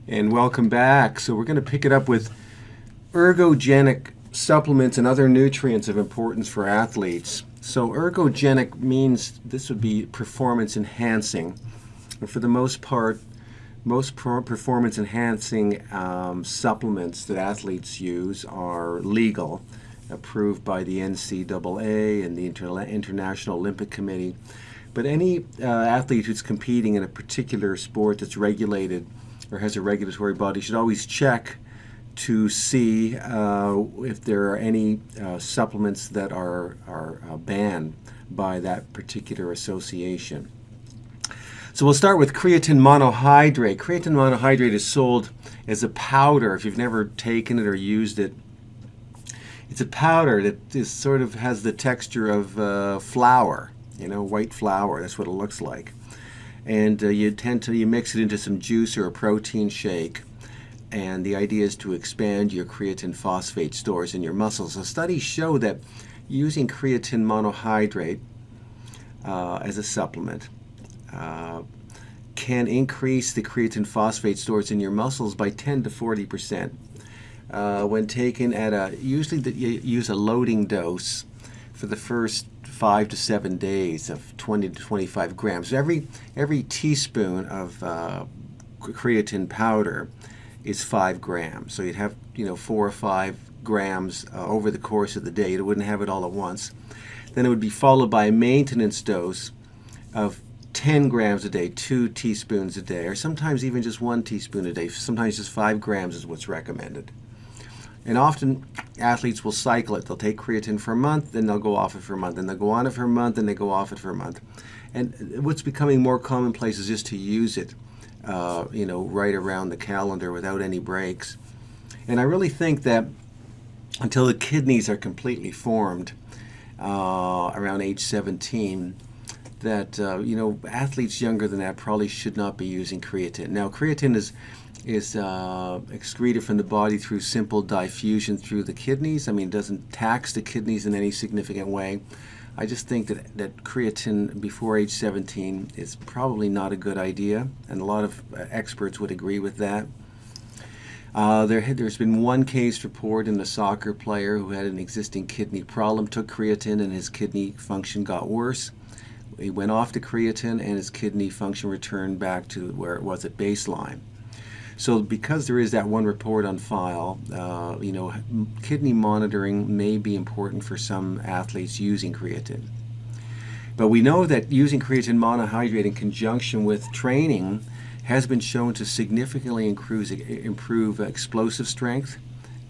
And welcome back. So we're going to pick it up with ergogenic supplements and other nutrients of importance for athletes. So ergogenic means this would be performance enhancing. And for the most part, most performance enhancing supplements that athletes use are legal, approved by the NCAA and the International Olympic Committee. But any athlete who's competing in a particular sport that's regulated or has a regulatory body should always check to see if there are any supplements that are banned by that particular association. So we'll start with creatine monohydrate. Creatine monohydrate is sold as a powder. If you've never taken it or used it, it's a powder that is sort of has the texture of flour, white flour. That's what it looks like. And you mix it into some juice or a protein shake. And the idea is to expand your creatine phosphate stores in your muscles. So studies show that using creatine monohydrate as a supplement can increase the creatine phosphate stores in your muscles by 10 to 40%. When taken at usually you use a loading dose for the first 5 to 7 days of 20 to 25 grams. So every teaspoon of creatine powder is 5 grams. So you'd have 4 or 5 grams over the course of the day. You wouldn't have it all at once. Then it would be followed by a maintenance dose of 10 grams a day, 2 teaspoons a day, or sometimes even just 1 teaspoon a day. Sometimes just 5 grams is what's recommended. And often athletes will cycle it. They'll take creatine for a month, then they'll go off it for a month, then they'll go on it for a month, then they go off it for a month. And what's becoming more commonplace is just to use it, right around the calendar without any breaks. And I really think that until the kidneys are completely formed around age 17, that athletes younger than that probably should not be using creatine. Now, creatine is excreted from the body through simple diffusion through the kidneys. I mean, it doesn't tax the kidneys in any significant way. I just think that creatine before age 17 is probably not a good idea, and a lot of experts would agree with that. There's been one case report in a soccer player who had an existing kidney problem, took creatine, and his kidney function got worse. He went off the creatine, and his kidney function returned back to where it was at baseline. So because there is that one report on file, kidney monitoring may be important for some athletes using creatine. But we know that using creatine monohydrate in conjunction with training has been shown to significantly improve explosive strength,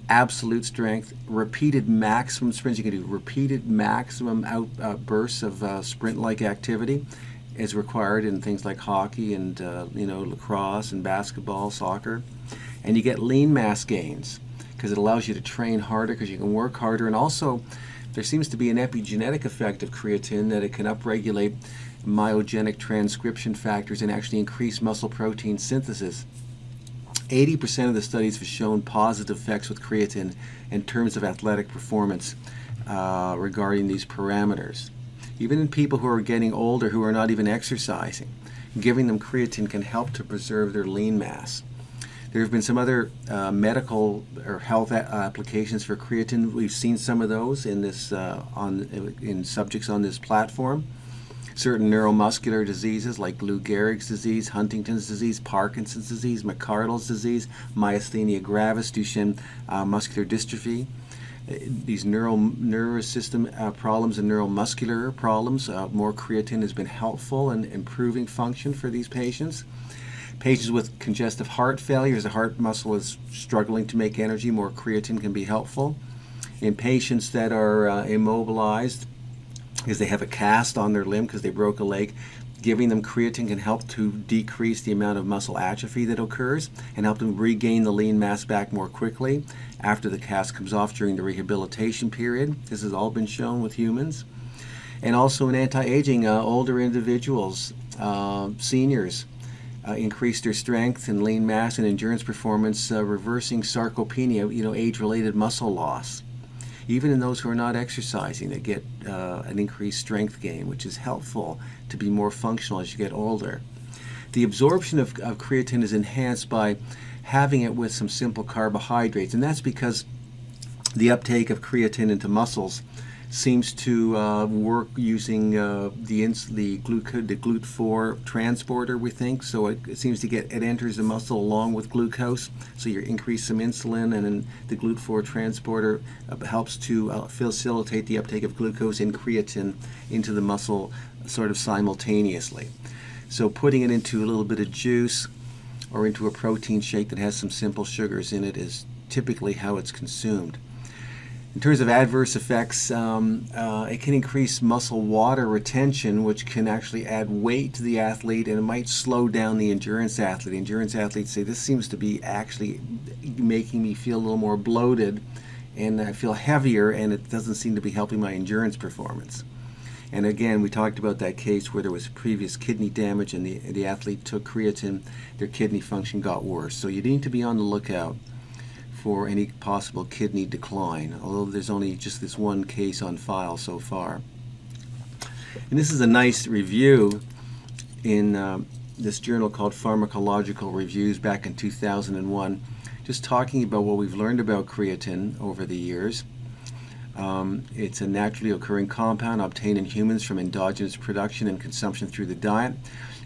absolute strength, repeated maximum sprints. You can do repeated maximum outbursts of sprint-like activity is required in things like hockey and lacrosse and basketball, soccer. And you get lean mass gains because it allows you to train harder because you can work harder. And also there seems to be an epigenetic effect of creatine that it can upregulate myogenic transcription factors and actually increase muscle protein synthesis. 80% of the studies have shown positive effects with creatine in terms of athletic performance regarding these parameters. Even in people who are getting older who are not even exercising, giving them creatine can help to preserve their lean mass. There have been some other medical or health applications for creatine. We've seen some of those in in subjects on this platform. Certain neuromuscular diseases like Lou Gehrig's disease, Huntington's disease, Parkinson's disease, McArdle's disease, myasthenia gravis, Duchenne muscular dystrophy. These nervous system problems and neuromuscular problems, more creatine has been helpful in improving function for these patients. Patients with congestive heart failure, as the heart muscle is struggling to make energy, more creatine can be helpful. In patients that are immobilized because they have a cast on their limb because they broke a leg, giving them creatine can help to decrease the amount of muscle atrophy that occurs and help them regain the lean mass back more quickly after the cast comes off during the rehabilitation period. This has all been shown with humans. And also in anti-aging, older individuals, seniors, increase their strength and lean mass and endurance performance, reversing sarcopenia, age-related muscle loss. Even in those who are not exercising, they get an increased strength gain, which is helpful to be more functional as you get older. The absorption of creatine is enhanced by having it with some simple carbohydrates, and that's because the uptake of creatine into muscles seems to work using the GLUT4 transporter, we think. So it seems to it enters the muscle along with glucose. So you increase some insulin, and then the GLUT4 transporter helps to facilitate the uptake of glucose and creatine into the muscle sort of simultaneously. So putting it into a little bit of juice or into a protein shake that has some simple sugars in it is typically how it's consumed. In terms of adverse effects, it can increase muscle water retention, which can actually add weight to the athlete, and it might slow down the endurance athlete. Endurance athletes say, this seems to be actually making me feel a little more bloated, and I feel heavier, and it doesn't seem to be helping my endurance performance. And again, we talked about that case where there was previous kidney damage and the athlete took creatine, their kidney function got worse. So you need to be on the lookout for any possible kidney decline, although there's only just this one case on file so far. And this is a nice review in this journal called Pharmacological Reviews back in 2001, just talking about what we've learned about creatine over the years. It's a naturally occurring compound obtained in humans from endogenous production and consumption through the diet.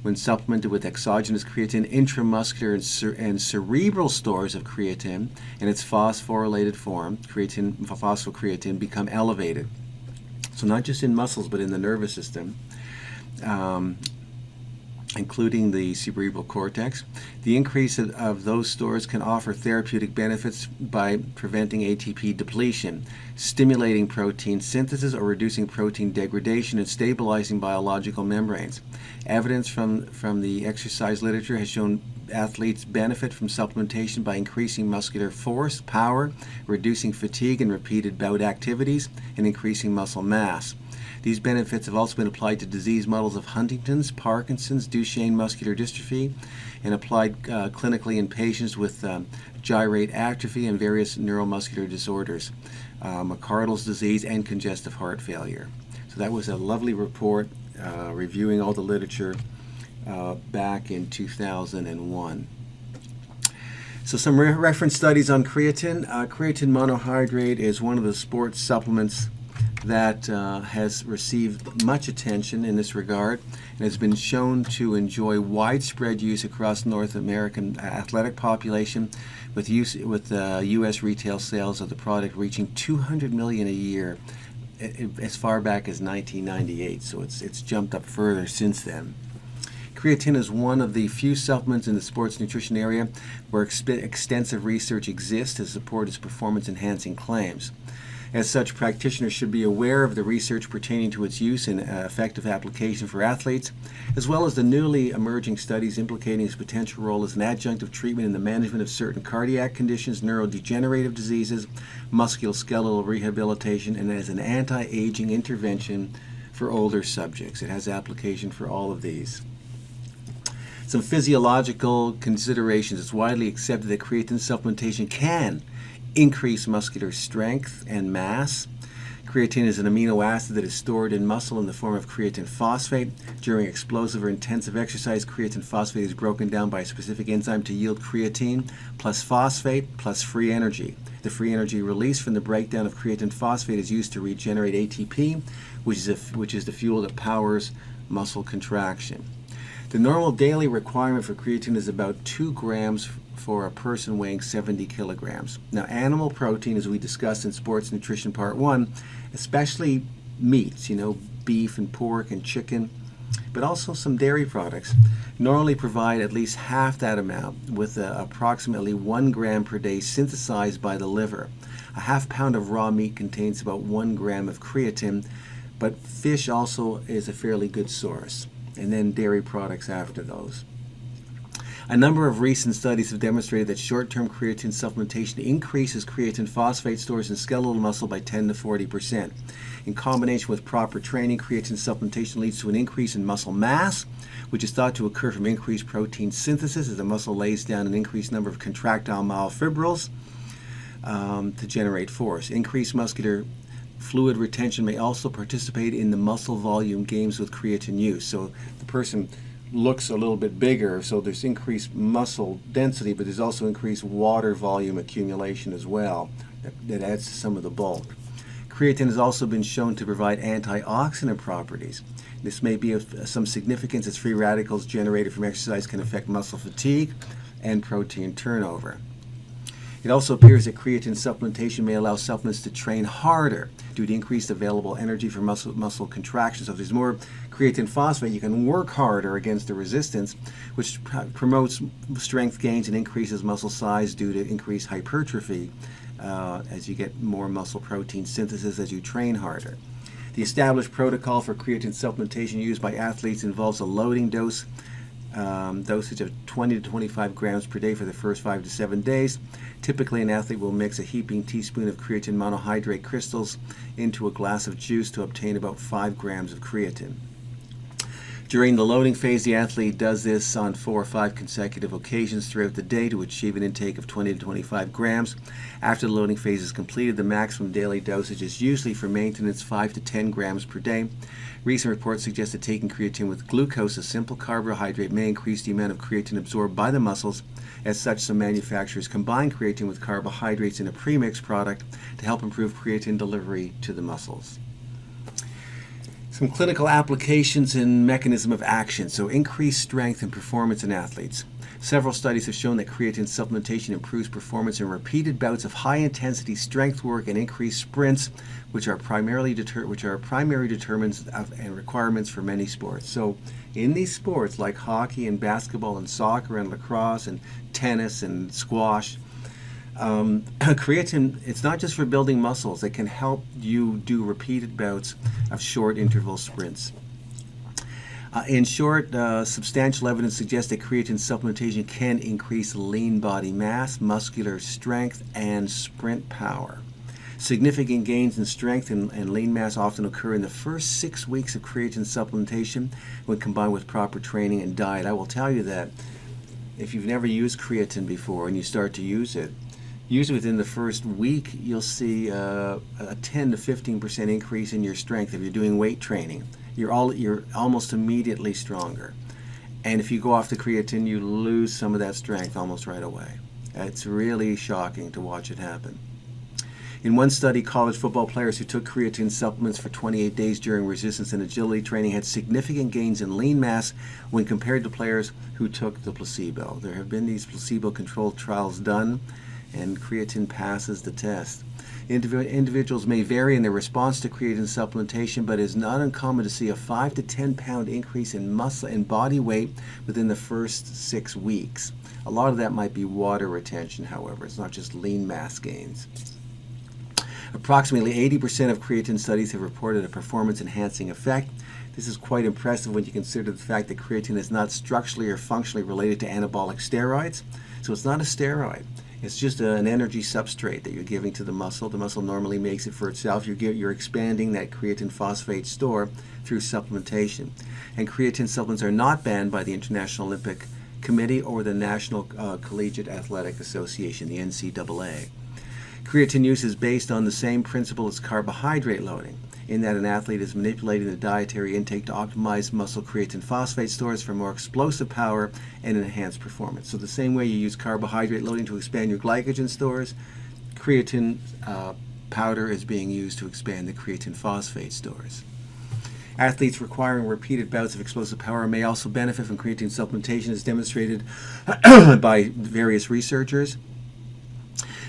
When supplemented with exogenous creatine, intramuscular and cerebral stores of creatine and its phosphorylated form, phosphocreatine, become elevated. So not just in muscles, but in the nervous system, including the cerebral cortex. The increase of those stores can offer therapeutic benefits by preventing ATP depletion, stimulating protein synthesis or reducing protein degradation, and stabilizing biological membranes. Evidence from the exercise literature has shown athletes benefit from supplementation by increasing muscular force, power, reducing fatigue and repeated bout activities, and increasing muscle mass. These benefits have also been applied to disease models of Huntington's, Parkinson's, Duchenne muscular dystrophy, and applied clinically in patients with gyrate atrophy and various neuromuscular disorders, McArdle's disease, and congestive heart failure. So that was a lovely report reviewing all the literature back in 2001. So some reference studies on creatine. Creatine monohydrate is one of the sports supplements that has received much attention in this regard and has been shown to enjoy widespread use across North American athletic population, with U.S. retail sales of the product reaching $200 million a year as far back as 1998. So it's jumped up further since then. Creatine is one of the few supplements in the sports nutrition area where extensive research exists to support its performance-enhancing claims. As such, practitioners should be aware of the research pertaining to its use and effective application for athletes, as well as the newly emerging studies implicating its potential role as an adjunctive treatment in the management of certain cardiac conditions, neurodegenerative diseases, musculoskeletal rehabilitation, and as an anti-aging intervention for older subjects. It has application for all of these. Some physiological considerations. It's widely accepted that creatine supplementation can increase muscular strength and mass. Creatine is an amino acid that is stored in muscle in the form of creatine phosphate. During explosive or intensive exercise, creatine phosphate is broken down by a specific enzyme to yield creatine plus phosphate plus free energy. The free energy released from the breakdown of creatine phosphate is used to regenerate ATP, which is the fuel that powers muscle contraction. The normal daily requirement for creatine is about 2 grams for a person weighing 70 kilograms. Now, animal protein, as we discussed in Sports Nutrition Part 1, especially meats, beef and pork and chicken, but also some dairy products, normally provide at least half that amount, with approximately 1 gram per day synthesized by the liver. A half pound of raw meat contains about 1 gram of creatine, but fish also is a fairly good source, and then dairy products after those. A number of recent studies have demonstrated that short-term creatine supplementation increases creatine phosphate stores in skeletal muscle by 10 to 40%. In combination with proper training, creatine supplementation leads to an increase in muscle mass, which is thought to occur from increased protein synthesis as the muscle lays down an increased number of contractile myofibrils to generate force. Increased muscular fluid retention may also participate in the muscle volume gains with creatine use. So the person looks a little bit bigger, so there's increased muscle density, but there's also increased water volume accumulation as well that adds to some of the bulk. Creatine has also been shown to provide antioxidant properties. This may be of some significance as free radicals generated from exercise can affect muscle fatigue and protein turnover. It also appears that creatine supplementation may allow supplements to train harder due to increased available energy for muscle contraction. So if there's more creatine phosphate, you can work harder against the resistance, which promotes strength gains and increases muscle size due to increased hypertrophy as you get more muscle protein synthesis as you train harder. The established protocol for creatine supplementation used by athletes involves a loading dosage of 20 to 25 grams per day for the first 5 to 7 days. Typically, an athlete will mix a heaping teaspoon of creatine monohydrate crystals into a glass of juice to obtain about 5 grams of creatine. During the loading phase, the athlete does this on 4 or 5 consecutive occasions throughout the day to achieve an intake of 20 to 25 grams. After the loading phase is completed, the maximum daily dosage is usually for maintenance 5 to 10 grams per day. Recent reports suggest that taking creatine with glucose, a simple carbohydrate, may increase the amount of creatine absorbed by the muscles. As such, some manufacturers combine creatine with carbohydrates in a premixed product to help improve creatine delivery to the muscles. Some clinical applications and mechanism of action. So increased strength and performance in athletes. Several studies have shown that creatine supplementation improves performance in repeated bouts of high-intensity strength work and increased sprints, which are primary determinants and requirements for many sports. So in these sports like hockey and basketball and soccer and lacrosse and tennis and squash, creatine, it's not just for building muscles. It can help you do repeated bouts of short interval sprints. In short, substantial evidence suggests that creatine supplementation can increase lean body mass, muscular strength, and sprint power. Significant gains in strength and lean mass often occur in the first 6 weeks of creatine supplementation when combined with proper training and diet. I will tell you that if you've never used creatine before and you start to use it, usually within the first week, you'll see a 10 to 15% increase in your strength. If you're doing weight training, you're almost immediately stronger. And if you go off the creatine, you lose some of that strength almost right away. It's really shocking to watch it happen. In one study, college football players who took creatine supplements for 28 days during resistance and agility training had significant gains in lean mass when compared to players who took the placebo. There have been these placebo-controlled trials done, and creatine passes the test. Individuals may vary in their response to creatine supplementation, but it is not uncommon to see a 5 to 10 pound increase in muscle and body weight within the first 6 weeks. A lot of that might be water retention, however. It's not just lean mass gains. Approximately 80% of creatine studies have reported a performance-enhancing effect. This is quite impressive when you consider the fact that creatine is not structurally or functionally related to anabolic steroids. So it's not a steroid. It's just an energy substrate that you're giving to the muscle. The muscle normally makes it for itself. You're expanding that creatine phosphate store through supplementation. And creatine supplements are not banned by the International Olympic Committee or the National Collegiate Athletic Association, the NCAA. Creatine use is based on the same principle as carbohydrate loading, in that an athlete is manipulating the dietary intake to optimize muscle creatine phosphate stores for more explosive power and enhanced performance. So the same way you use carbohydrate loading to expand your glycogen stores, creatine powder is being used to expand the creatine phosphate stores. Athletes requiring repeated bouts of explosive power may also benefit from creatine supplementation, as demonstrated by various researchers.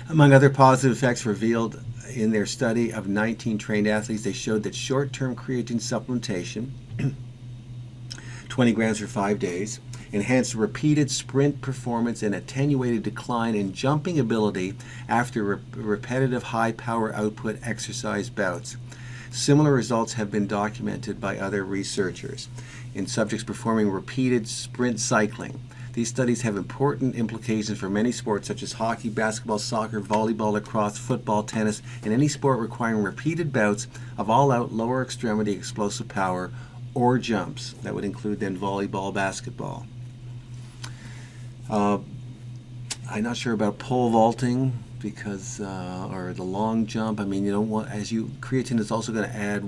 Among other positive effects revealed in their study of 19 trained athletes, they showed that short-term creatine supplementation, 20 grams for 5 days, enhanced repeated sprint performance and attenuated decline in jumping ability after repetitive high-power output exercise bouts. Similar results have been documented by other researchers in subjects performing repeated sprint cycling. These studies have important implications for many sports such as hockey, basketball, soccer, volleyball, lacrosse, football, tennis, and any sport requiring repeated bouts of all-out lower extremity explosive power or jumps. That would include then volleyball, basketball. I'm not sure about pole vaulting because, or the long jump. I mean, you don't want, creatine is also going to add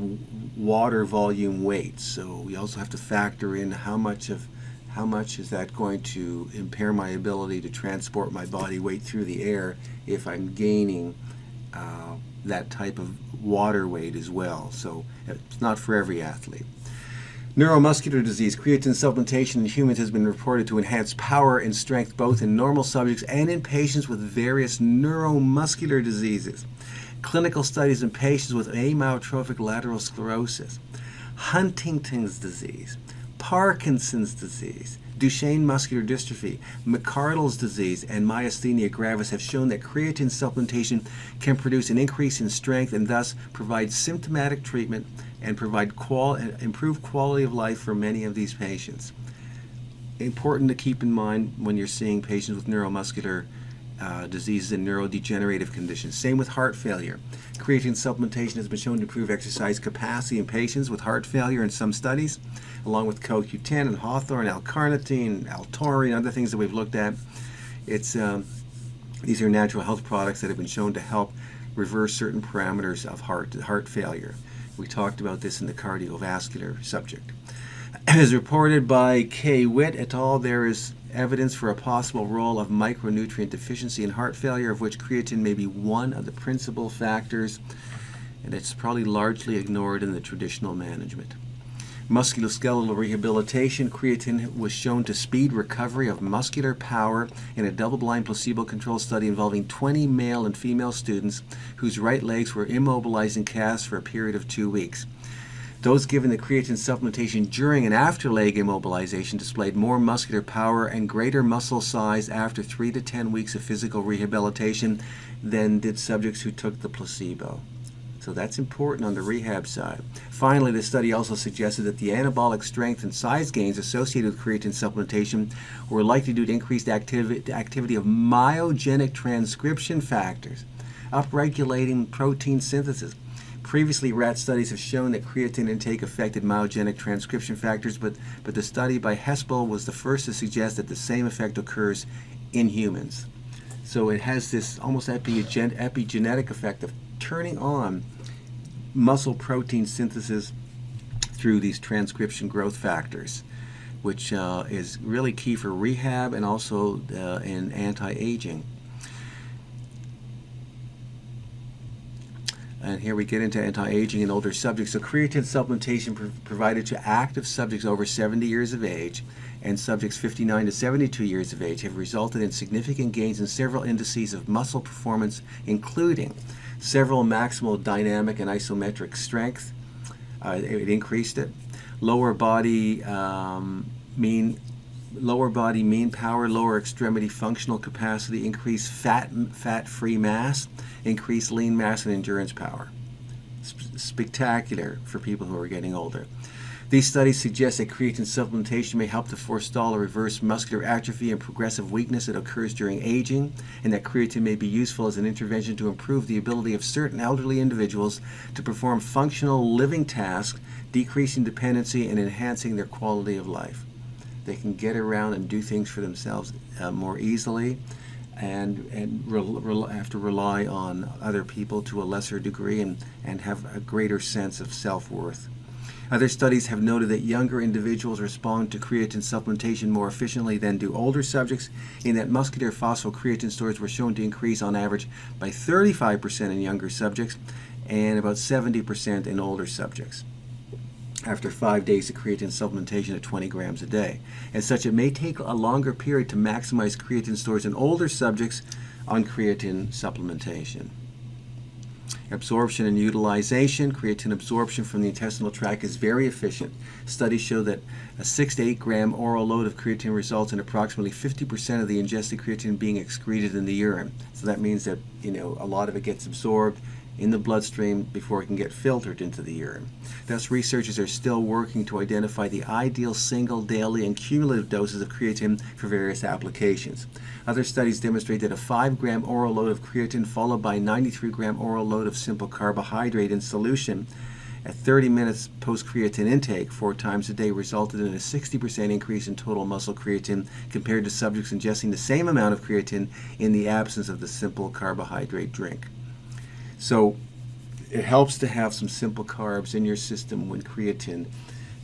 water volume weight, so we also have to factor in how how much is that going to impair my ability to transport my body weight through the air if I'm gaining that type of water weight as well. So it's not for every athlete. Neuromuscular disease. Creatine supplementation in humans has been reported to enhance power and strength both in normal subjects and in patients with various neuromuscular diseases. Clinical studies in patients with amyotrophic lateral sclerosis, Huntington's disease, Parkinson's disease, Duchenne muscular dystrophy, McArdle's disease, and myasthenia gravis have shown that creatine supplementation can produce an increase in strength and thus provide symptomatic treatment and provide improved quality of life for many of these patients. Important to keep in mind when you're seeing patients with neuromuscular diseases and neurodegenerative conditions. Same with heart failure. Creatine supplementation has been shown to improve exercise capacity in patients with heart failure in some studies, along with CoQ10 and hawthorne, L-carnitine, L-taurine, and other things that we've looked at. These are natural health products that have been shown to help reverse certain parameters of heart failure. We talked about this in the cardiovascular subject. As reported by K. Witt et al., there is evidence for a possible role of micronutrient deficiency in heart failure, of which creatine may be one of the principal factors, and it's probably largely ignored in the traditional management. Musculoskeletal rehabilitation. Creatine was shown to speed recovery of muscular power in a double-blind placebo-controlled study involving 20 male and female students whose right legs were immobilized in casts for a period of 2 weeks. Those given the creatine supplementation during and after leg immobilization displayed more muscular power and greater muscle size after 3 to 10 weeks of physical rehabilitation than did subjects who took the placebo. So that's important on the rehab side. Finally, the study also suggested that the anabolic strength and size gains associated with creatine supplementation were likely due to increased activity of myogenic transcription factors, upregulating protein synthesis. Previously, rat studies have shown that creatine intake affected myogenic transcription factors, but the study by Hespel was the first to suggest that the same effect occurs in humans. So it has this almost epigenetic effect of turning on muscle protein synthesis through these transcription growth factors, which is really key for rehab and also in anti-aging. And here we get into anti-aging in older subjects. So creatine supplementation provided to active subjects over 70 years of age and subjects 59 to 72 years of age have resulted in significant gains in several indices of muscle performance, including several maximal dynamic and isometric strength. It increased it. Lower body mean power, lower extremity functional capacity, increased fat-free mass, increased lean mass and endurance power. Spectacular for people who are getting older. These studies suggest that creatine supplementation may help to forestall or reverse muscular atrophy and progressive weakness that occurs during aging, and that creatine may be useful as an intervention to improve the ability of certain elderly individuals to perform functional living tasks, decreasing dependency and enhancing their quality of life. They can get around and do things for themselves more easily and have to rely on other people to a lesser degree and have a greater sense of self-worth. Other studies have noted that younger individuals respond to creatine supplementation more efficiently than do older subjects, in that muscular phosphocreatine stores were shown to increase on average by 35% in younger subjects and about 70% in older subjects after 5 days of creatine supplementation at 20 grams a day. As such, it may take a longer period to maximize creatine stores in older subjects on creatine supplementation. Absorption and utilization. Creatine absorption from the intestinal tract is very efficient. Studies show that a 6 to 8 gram oral load of creatine results in approximately 50% of the ingested creatine being excreted in the urine. So that means that a lot of it gets absorbed in the bloodstream before it can get filtered into the urine. Thus, researchers are still working to identify the ideal single, daily, and cumulative doses of creatine for various applications. Other studies demonstrate that a 5 gram oral load of creatine followed by a 93 gram oral load of simple carbohydrate in solution at 30 minutes post-creatine intake 4 times a day resulted in a 60% increase in total muscle creatine compared to subjects ingesting the same amount of creatine in the absence of the simple carbohydrate drink. So it helps to have some simple carbs in your system when creatine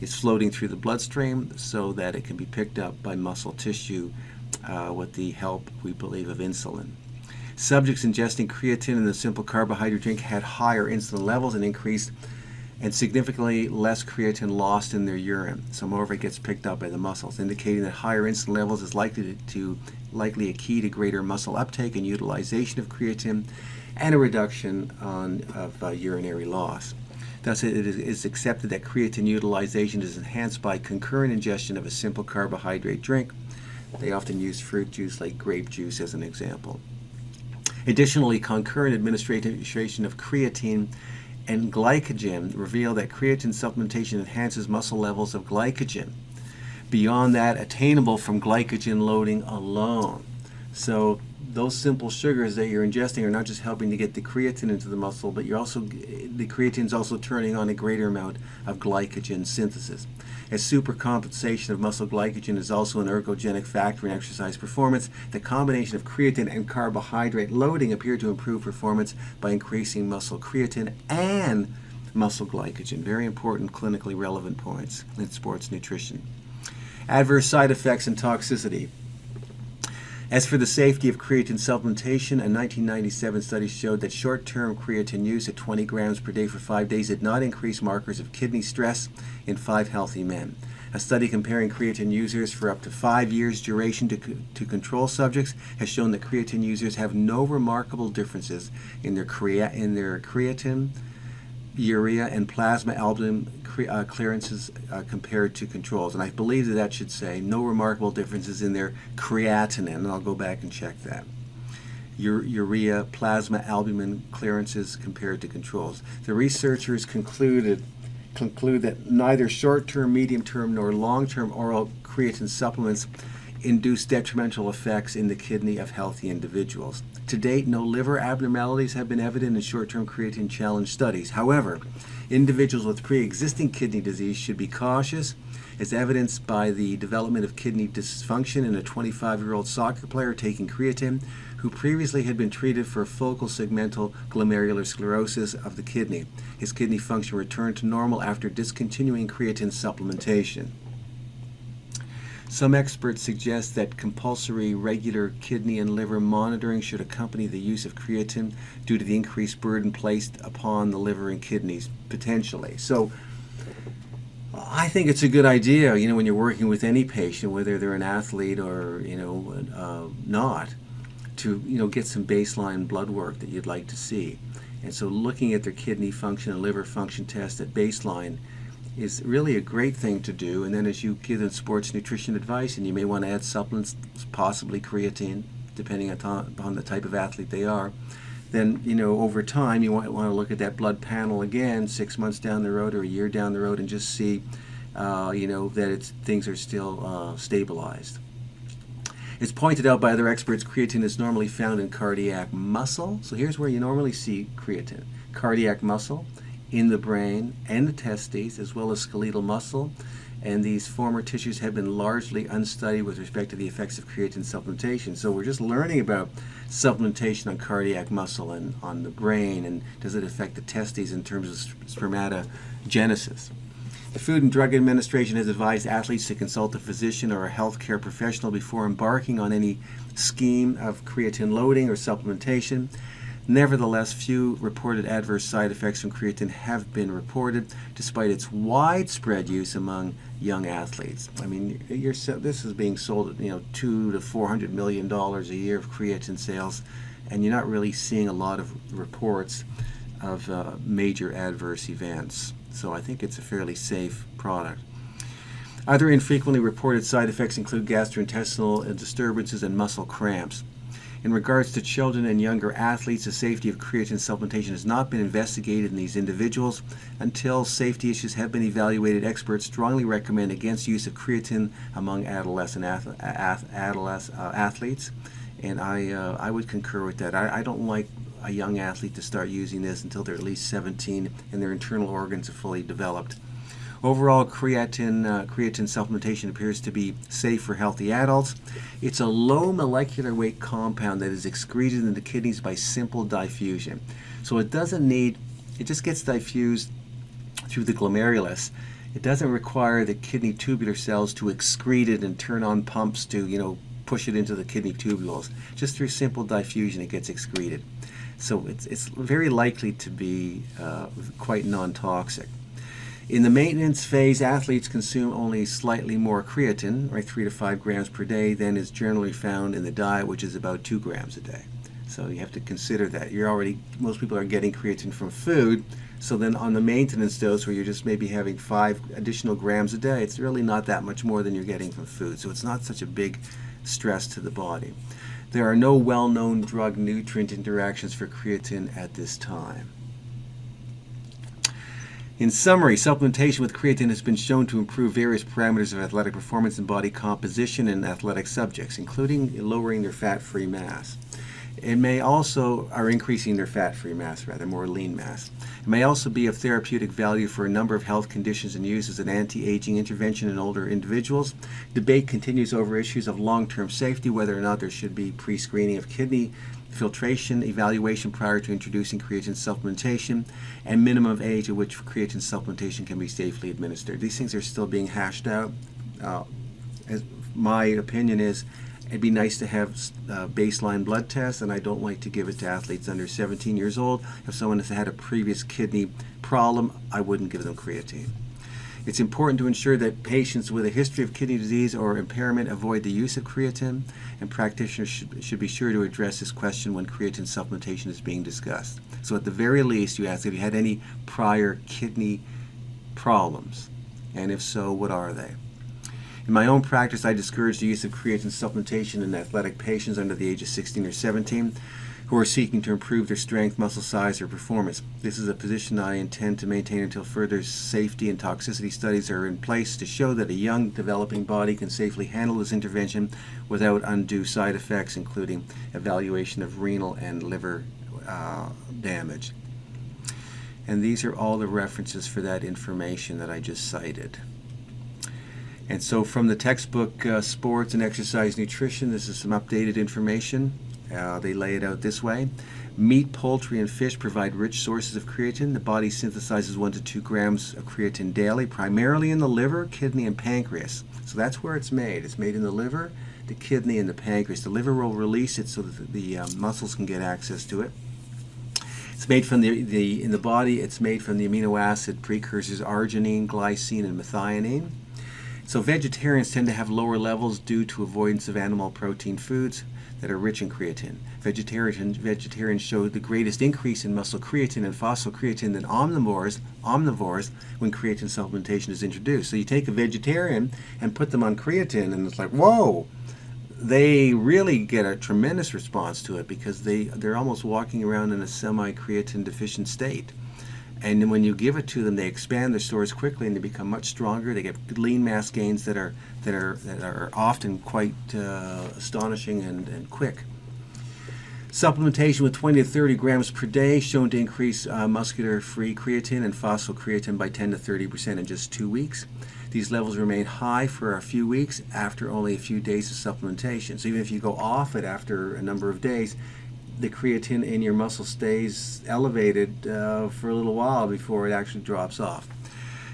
is floating through the bloodstream so that it can be picked up by muscle tissue with the help, we believe, of insulin. Subjects ingesting creatine in the simple carbohydrate drink had higher insulin levels and increased and significantly less creatine lost in their urine. So more of it gets picked up by the muscles, indicating that higher insulin levels is likely a key to greater muscle uptake and utilization of creatine and a reduction of urinary loss. Thus, it is accepted that creatine utilization is enhanced by concurrent ingestion of a simple carbohydrate drink. They often use fruit juice like grape juice as an example. Additionally, concurrent administration of creatine and glycogen reveal that creatine supplementation enhances muscle levels of glycogen beyond that attainable from glycogen loading alone. So those simple sugars that you're ingesting are not just helping to get the creatine into the muscle, but the creatine is also turning on a greater amount of glycogen synthesis. As supercompensation of muscle glycogen is also an ergogenic factor in exercise performance, the combination of creatine and carbohydrate loading appear to improve performance by increasing muscle creatine and muscle glycogen. Very important clinically relevant points in sports nutrition. Adverse side effects and toxicity. As for the safety of creatine supplementation, a 1997 study showed that short-term creatine use at 20 grams per day for 5 days did not increase markers of kidney stress in 5 healthy men. A study comparing creatine users for up to 5 years duration to control subjects has shown that creatine users have no remarkable differences in their creatine, urea, and plasma albumin clearances compared to controls. And I believe that should say no remarkable differences in their creatinine, and I'll go back and check that. Urea, plasma albumin clearances compared to controls. The researchers conclude that neither short-term, medium-term, nor long-term oral creatine supplements induce detrimental effects in the kidney of healthy individuals. To date, no liver abnormalities have been evident in short-term creatine challenge studies. However, individuals with pre-existing kidney disease should be cautious, as evidenced by the development of kidney dysfunction in a 25-year-old soccer player taking creatine who previously had been treated for focal segmental glomerular sclerosis of the kidney. His kidney function returned to normal after discontinuing creatine supplementation. Some experts suggest that compulsory regular kidney and liver monitoring should accompany the use of creatine due to the increased burden placed upon the liver and kidneys, potentially. So I think it's a good idea, when you're working with any patient, whether they're an athlete or, not, to, get some baseline blood work that you'd like to see. And so looking at their kidney function and liver function test at baseline is really a great thing to do. And then as you give them sports nutrition advice, and you may want to add supplements, possibly creatine, depending upon the type of athlete they are, then over time you might want to look at that blood panel again 6 months down the road or a year down the road and just see that things are still stabilized. As pointed out by other experts, creatine is normally found in cardiac muscle. So here's where you normally see creatine: cardiac muscle, in the brain and the testes, as well as skeletal muscle, and these former tissues have been largely unstudied with respect to the effects of creatine supplementation. So we're just learning about supplementation on cardiac muscle and on the brain, and does it affect the testes in terms of spermatogenesis. The Food and Drug Administration has advised athletes to consult a physician or a healthcare professional before embarking on any scheme of creatine loading or supplementation. Nevertheless, few reported adverse side effects from creatine have been reported, despite its widespread use among young athletes. I mean, this is being sold at $200 to $400 million a year of creatine sales, and you're not really seeing a lot of reports of major adverse events. So I think it's a fairly safe product. Other infrequently reported side effects include gastrointestinal disturbances and muscle cramps. In regards to children and younger athletes, the safety of creatine supplementation has not been investigated in these individuals. Until safety issues have been evaluated, experts strongly recommend against use of creatine among adolescent athletes, and I would concur with that. I don't like a young athlete to start using this until they're at least 17 and their internal organs are fully developed. Overall, creatine supplementation appears to be safe for healthy adults. It's a low molecular weight compound that is excreted in the kidneys by simple diffusion. So it just gets diffused through the glomerulus. It doesn't require the kidney tubular cells to excrete it and turn on pumps to, push it into the kidney tubules. Just through simple diffusion, it gets excreted. So it's very likely to be quite non-toxic. In the maintenance phase, athletes consume only slightly more creatine, right, 3 to 5 grams per day, than is generally found in the diet, which is about 2 grams a day. So you have to consider that. Most people are getting creatine from food, so then on the maintenance dose where you're just maybe having 5 additional grams a day, it's really not that much more than you're getting from food. So it's not such a big stress to the body. There are no well-known drug-nutrient interactions for creatine at this time. In summary, supplementation with creatine has been shown to improve various parameters of athletic performance and body composition in athletic subjects, including lowering their fat-free mass. It may also, or increasing their fat-free mass rather, more lean mass. It may also be of therapeutic value for a number of health conditions and used as an anti-aging intervention in older individuals. Debate continues over issues of long-term safety, whether or not there should be pre-screening of kidney filtration evaluation prior to introducing creatine supplementation, and minimum age at which creatine supplementation can be safely administered. These things are still being hashed out. As my opinion is, it'd be nice to have baseline blood tests, and I don't like to give it to athletes under 17 years old. If someone has had a previous kidney problem, I wouldn't give them creatine. It's important to ensure that patients with a history of kidney disease or impairment avoid the use of creatine, and practitioners should be sure to address this question when creatine supplementation is being discussed. So at the very least, you ask if you had any prior kidney problems, and if so, what are they? In my own practice, I discourage the use of creatine supplementation in athletic patients under the age of 16 or 17 who are seeking to improve their strength, muscle size, or performance. This is a position I intend to maintain until further safety and toxicity studies are in place to show that a young, developing body can safely handle this intervention without undue side effects, including evaluation of renal and liver damage. And these are all the references for that information that I just cited. And so from the textbook Sports and Exercise Nutrition, this is some updated information. They lay it out this way. Meat, poultry, and fish provide rich sources of creatine. The body synthesizes 1 to 2 grams of creatine daily, primarily in the liver, kidney, and pancreas. So that's where it's made. It's made in the liver, the kidney, and the pancreas. The liver will release it so that the muscles can get access to it. It's made from in the body, it's made from the amino acid precursors arginine, glycine, and methionine. So vegetarians tend to have lower levels due to avoidance of animal protein foods that are rich in creatine. Vegetarians show the greatest increase in muscle creatine and phosphocreatine than omnivores when creatine supplementation is introduced. So you take a vegetarian and put them on creatine, and it's like, whoa! They really get a tremendous response to it because they're almost walking around in a semi-creatine deficient state. And when you give it to them, they expand their stores quickly and they become much stronger. They get lean mass gains that are often quite astonishing and quick. Supplementation with 20 to 30 grams per day shown to increase muscular-free creatine and phosphocreatine by 10 to 30% in just 2 weeks. These levels remain high for a few weeks after only a few days of supplementation. So even if you go off it after a number of days, the creatine in your muscle stays elevated for a little while before it actually drops off.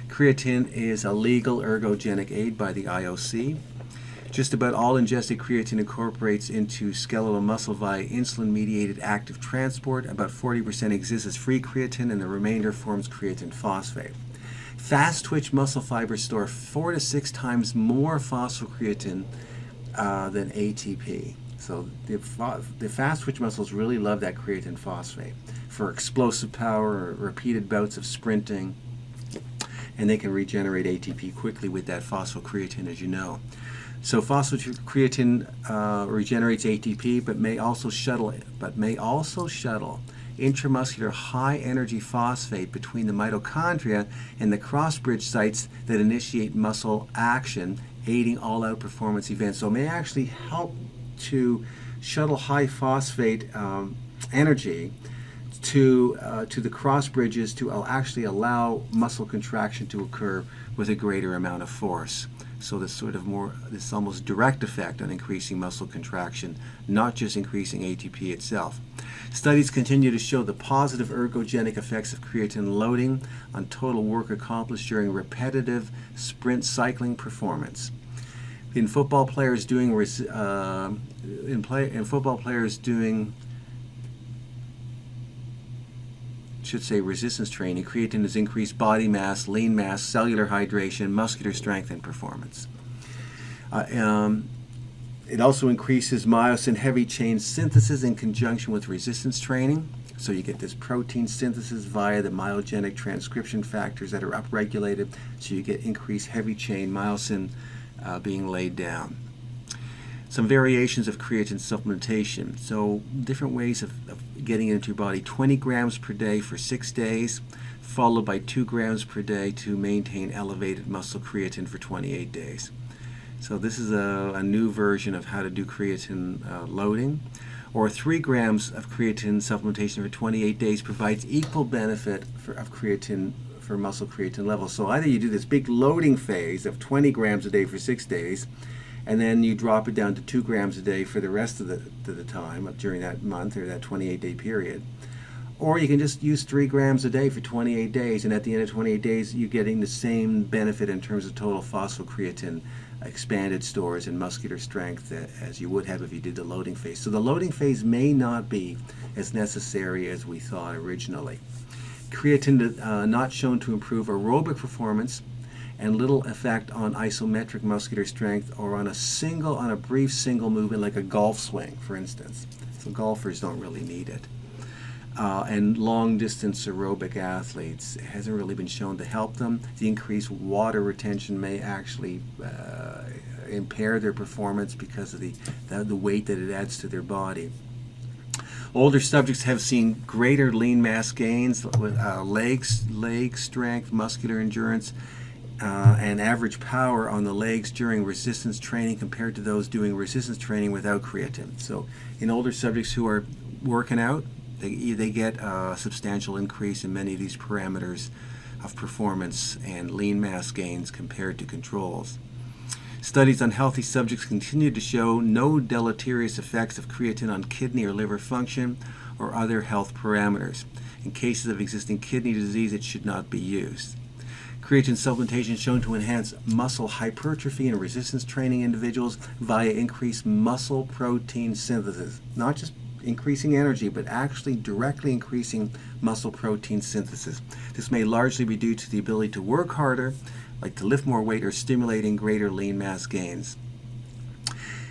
Creatine is a legal ergogenic aid by the IOC. Just about all ingested creatine incorporates into skeletal muscle via insulin-mediated active transport. About 40% exists as free creatine, and the remainder forms creatine phosphate. Fast-twitch muscle fibers store 4 to 6 times more phosphocreatine than ATP. So the fast-twitch muscles really love that creatine phosphate for explosive power or repeated bouts of sprinting, and they can regenerate ATP quickly with that phosphocreatine, as you know. So phosphocreatine regenerates ATP, but may also shuttle intramuscular high-energy phosphate between the mitochondria and the cross-bridge sites that initiate muscle action, aiding all-out performance events. So it may actually help to shuttle high phosphate energy to the cross bridges to actually allow muscle contraction to occur with a greater amount of force. So this this almost direct effect on increasing muscle contraction, not just increasing ATP itself. Studies continue to show the positive ergogenic effects of creatine loading on total work accomplished during repetitive sprint cycling performance. In football players doing resistance training, creatine has increased body mass, lean mass, cellular hydration, muscular strength, and performance. It also increases myosin heavy chain synthesis in conjunction with resistance training. So you get this protein synthesis via the myogenic transcription factors that are upregulated. So you get increased heavy chain myosin being laid down. Some variations of creatine supplementation. So different ways of getting it into your body. 20 grams per day for 6 days, followed by 2 grams per day to maintain elevated muscle creatine for 28 days. So this is a new version of how to do creatine loading. Or 3 grams of creatine supplementation for 28 days provides equal benefit of creatine for muscle creatine levels. So either you do this big loading phase of 20 grams a day for 6 days, and then you drop it down to 2 grams a day for the rest of the time during that month or that 28-day period. Or you can just use 3 grams a day for 28 days, and at the end of 28 days, you're getting the same benefit in terms of total phosphocreatine, expanded stores, and muscular strength as you would have if you did the loading phase. So the loading phase may not be as necessary as we thought originally. Creatine not shown to improve aerobic performance, and little effect on isometric muscular strength or on a brief single movement like a golf swing, for instance. So golfers don't really need it. And long-distance aerobic athletes, it hasn't really been shown to help them. The increased water retention may actually impair their performance because of the weight that it adds to their body. Older subjects have seen greater lean mass gains with leg strength, muscular endurance, and average power on the legs during resistance training compared to those doing resistance training without creatine. So in older subjects who are working out, they get a substantial increase in many of these parameters of performance and lean mass gains compared to controls. Studies on healthy subjects continue to show no deleterious effects of creatine on kidney or liver function or other health parameters. In cases of existing kidney disease, it should not be used. Creatine supplementation is shown to enhance muscle hypertrophy in resistance training individuals via increased muscle protein synthesis, not just increasing energy, but actually directly increasing muscle protein synthesis. This may largely be due to the ability to work harder, like to lift more weight, or stimulating greater lean mass gains.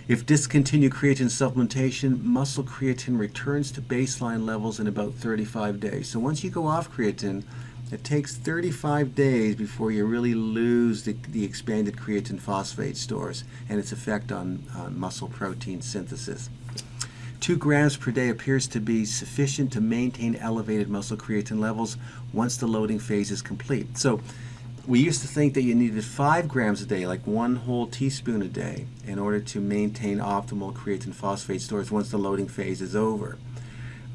If discontinued creatine supplementation, muscle creatine returns to baseline levels in about 35 days. So once you go off creatine, it takes 35 days before you really lose the expanded creatine phosphate stores and its effect on muscle protein synthesis. 2 grams per day appears to be sufficient to maintain elevated muscle creatine levels once the loading phase is complete. So we used to think that you needed 5 grams a day, like 1 whole teaspoon a day, in order to maintain optimal creatine phosphate stores once the loading phase is over.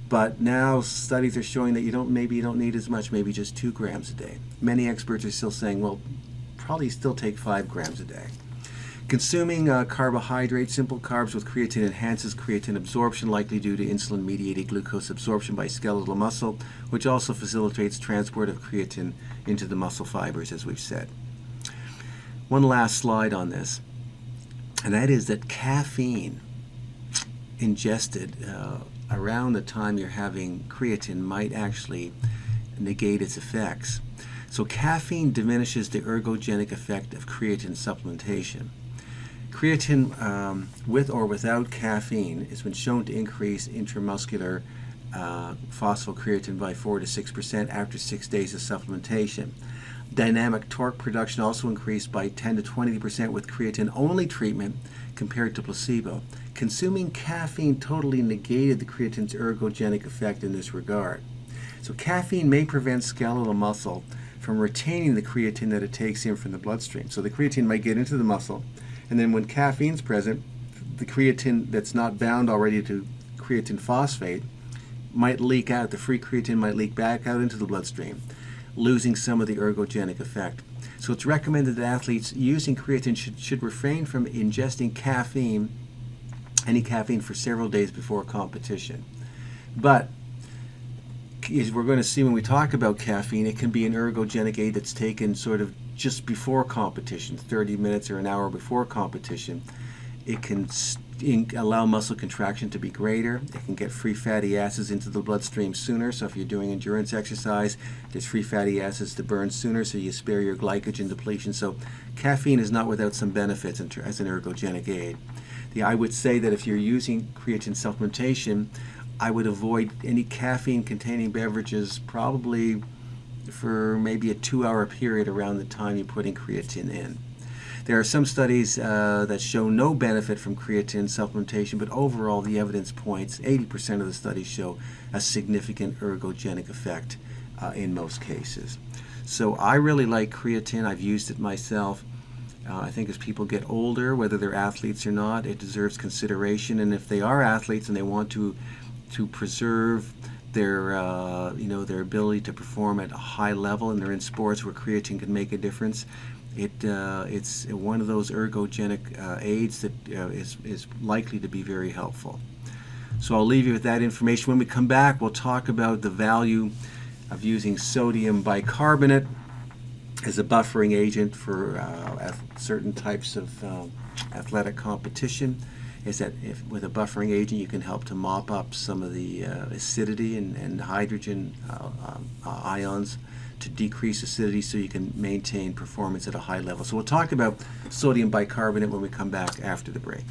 But now studies are showing that maybe you don't need as much, maybe just 2 grams a day. Many experts are still saying, well, probably still take 5 grams a day. Consuming carbohydrates, simple carbs with creatine enhances creatine absorption, likely due to insulin-mediated glucose absorption by skeletal muscle, which also facilitates transport of creatine into the muscle fibers, as we've said. One last slide on this, and that is that caffeine ingested around the time you're having creatine might actually negate its effects. So caffeine diminishes the ergogenic effect of creatine supplementation. Creatine with or without caffeine has been shown to increase intramuscular phosphocreatine by 4 to 6% after 6 days of supplementation. Dynamic torque production also increased by 10 to 20% with creatine-only treatment compared to placebo. Consuming caffeine totally negated the creatine's ergogenic effect in this regard. So caffeine may prevent skeletal muscle from retaining the creatine that it takes in from the bloodstream. So the creatine might get into the muscle, and then when caffeine's present, the creatine that's not bound already to creatine phosphate might leak out. The free creatine might leak back out into the bloodstream, losing some of the ergogenic effect. So it's recommended that athletes using creatine should refrain from ingesting any caffeine for several days before competition. But as we're going to see when we talk about caffeine, it can be an ergogenic aid that's taken sort of just before competition, 30 minutes or an hour before competition. It can allow muscle contraction to be greater. It can get free fatty acids into the bloodstream sooner. So if you're doing endurance exercise, there's free fatty acids to burn sooner, so you spare your glycogen depletion. So caffeine is not without some benefits as an ergogenic aid. I would say that if you're using creatine supplementation, I would avoid any caffeine-containing beverages probably for maybe a 2-hour period around the time you're putting creatine in. There are some studies that show no benefit from creatine supplementation, but overall the evidence points, 80% of the studies show a significant ergogenic effect in most cases. So I really like creatine. I've used it myself. I think as people get older, whether they're athletes or not, it deserves consideration. And if they are athletes and they want to preserve their their ability to perform at a high level, and they're in sports where creatine can make a difference, it's one of those ergogenic aids that is likely to be very helpful. So I'll leave you with that information. When we come back, we'll talk about the value of using sodium bicarbonate as a buffering agent for certain types of athletic competition. Is that with a buffering agent you can help to mop up some of the acidity and hydrogen ions, to decrease acidity so you can maintain performance at a high level. So we'll talk about sodium bicarbonate when we come back after the break.